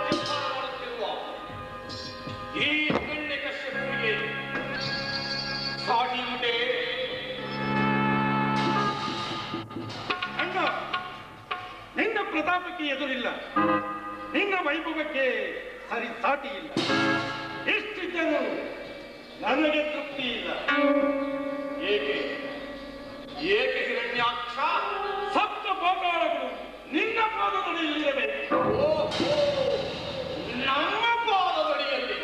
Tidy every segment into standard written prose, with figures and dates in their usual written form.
ರಾಜ್ಯಭಾರ ಮಾಡುತ್ತಿರುವ ಈ ಹಿರಣ್ಯಕಶ್ಯಪನಿಗೆ ಸಾಟಿ ಉಂಟೆ? ಅಣ್ಣ, ನಿನ್ನ ಪ್ರತಾಪಕ್ಕೆ ಎದುರಿಲ್ಲ, ನಿನ್ನ ವೈಭವಕ್ಕೆ ಸರಿ ಸಾಟಿ ಇಲ್ಲ. ಇಷ್ಟಿದ್ದನು ನನಗೆ ತೃಪ್ತಿ ಇಲ್ಲ. ಏಕೆ ಏಕೆ ಹಿರಣ್ಯಾಕ್ಷ? ಸಪ್ತ ಪಾತಾಳಗಳು ನಿನ್ನ ಪಾದದಡಿಯಲ್ಲಿರಬೇಕು. ಓಹೋ, ನಮ್ಮ ಪಾದದಡಿಯಲ್ಲಿ?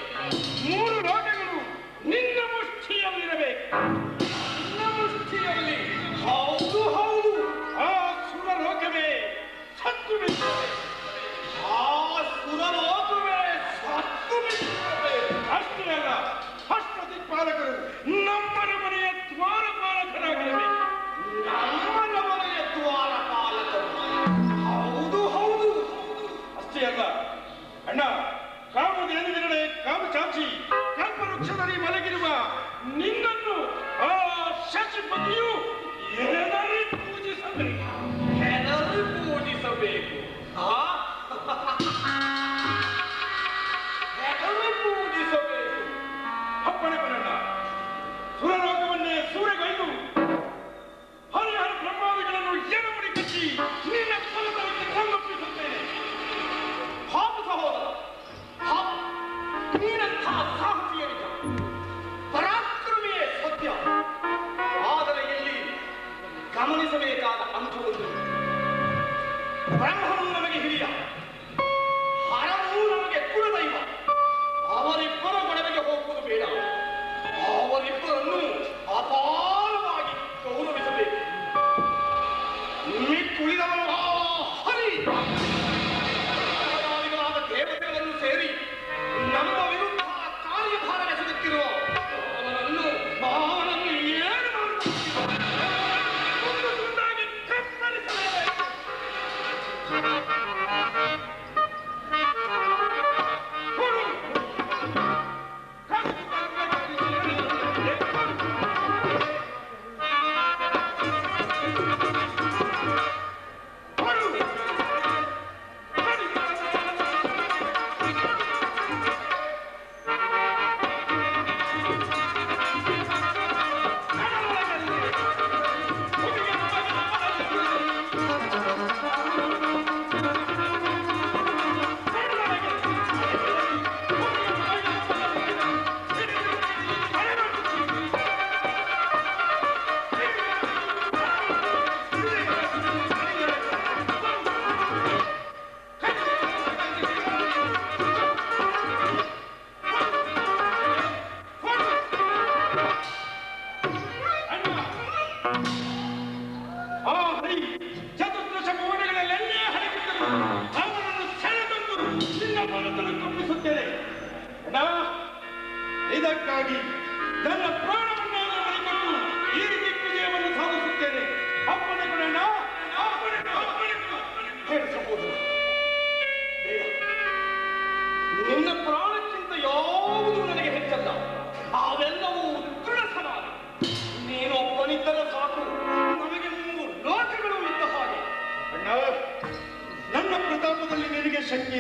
3 ಲೋಕಗಳು ನಿನ್ನ ಮುಷ್ಟಿಯಲ್ಲಿರಬೇಕು. ನಿನ್ನ ಮುಷ್ಟಿಯಲ್ಲಿ? ಹೌದು ಹೌದು. ಆ ಸುರಲೋಕವೇ ಸತ್ತು ಬಿದ್ದಿದೆ. ಆ ಸುರಲೋಕವೇ ಸತ್ತು ಬಿದ್ದಿದೆ. ಅಷ್ಟೇ ಅಲ್ಲ, ಅಷ್ಟದಿಕ್ಪಾಲಕರು ನಮ್ಮರ ಮನೆಯ ದ್ವಾರಪಾಲಕರಾಗಿರಬೇಕು. ನಮ್ಮ ಮನೆಯ ದ್ವಾರಪಾಲಕರು? ಹೌದು ಹೌದು. ಅಷ್ಟೇ ಅಲ್ಲ ಅಣ್ಣ, ಕಾಮಧೇನುವಿನಡೆ ಕಾಮಚಾಚಿ ಕಲ್ಪವೃಕ್ಷದಲ್ಲಿ ಮಲಗಿರುವ ನಿನ್ನನ್ನು ಆ ಶಶಿಪತಿಯು ಹೆದರಿ ಪೂಜಿಸಬೇಕು. ಹೆದರಿ ಪೂಜಿಸಬೇಕು? ಹೆದರಿ ಪೂಜಿಸಬೇಕು? ಅಪ್ಪಣೆ ಕೊಡಣ್ಣ. ಸುರಲೋಕವನ್ನೇ ಸೂರೆಗೈದು ಹರಿಹರ ಬ್ರಹ್ಮಾದಿಗಳನ್ನು ಎಡಮುಡಿ ಕಚ್ಚಿ ನಿನ್ನ ಫಲದಲ್ಲಿ ಸಂಗಮಿಸುತ್ತೇನೆ. ಹಾಪು ಸಹೋದರ, ಹಾಪು. ನೀನಂಥ ಸಾಹಸಿಯನಿಕ ಪರಾಕ್ರಮಿಯೇ ಸತ್ಯ. ಆದರೆ ಇಲ್ಲಿ ಗಮನಿಸಬೇಕಾದ ಅಂಶವೊಂದು. ಬ್ರಹ್ಮನು ನಮಗೆ ಹಿರಿಯ, ಹರನೂ ನಮಗೆ ಕುಲದೈವ. ಅವರಿಬ್ಬರ ಗೊಡವೆಗೆ ಹೋಗುವುದು ಬೇಡ. ಅವರಿಬ್ಬರನ್ನು ಅಪಾರವಾಗಿ ಗೌರವಿಸಬೇಕು. ಕುಳಿದವನು ಹರಿ ದೇವತೆಗಳನ್ನು ಸೇರಿ ನಮ್ಮ ವಿರುದ್ಧ ಕಾರ್ಯಭಾರ ಎಸಗುತ್ತಿರುವ ಅವನನ್ನು ಏನು ತುಂಡಾಗಿ ಕತ್ತರಿಸಲೇಬೇಕು. ಚತುರ್ದಶ ಭುವನಗಳಲ್ಲೆಲ್ಲೇ ಹರಿಬಿದ್ದರು ಅವರನ್ನು ಸೆಳೆದೊಂದು ನಿನ್ನ ಪಾದದಲ್ಲಿ ತುಂಬಿಸುತ್ತೇನೆ. ಇದಕ್ಕಾಗಿ ನನ್ನ ಪ್ರಾಣವನ್ನಾದರೂ ಬಲಿಕೊಟ್ಟು ಈ ದಿಗ್ವಿಜಯವನ್ನು ಸಾಧಿಸುತ್ತೇನೆ. ಅಪ್ಪಣೆ ಕೊಡೋಣ. ಹೇಳಿಸಬಹುದು. ನಿನ್ನ ಪ್ರಾಣಕ್ಕಿಂತ ಯಾವುದು ನನಗೆ ಹೆಚ್ಚಲ್ಲ. ಅವೆಲ್ಲವೂ ದೃಢ ಸಮಾನ. ನೀನೊಬ್ಬನಿದ್ದರೆ ಸಾಕು, ನಮಗೆ 3 ಲೋಕಗಳು ಇದ್ದ ಹಾಗೆ. ಅಣ್ಣ, ನನ್ನ ಪ್ರತಾಪದಲ್ಲಿ ನಿನಗೆ ಶಕ್ತಿ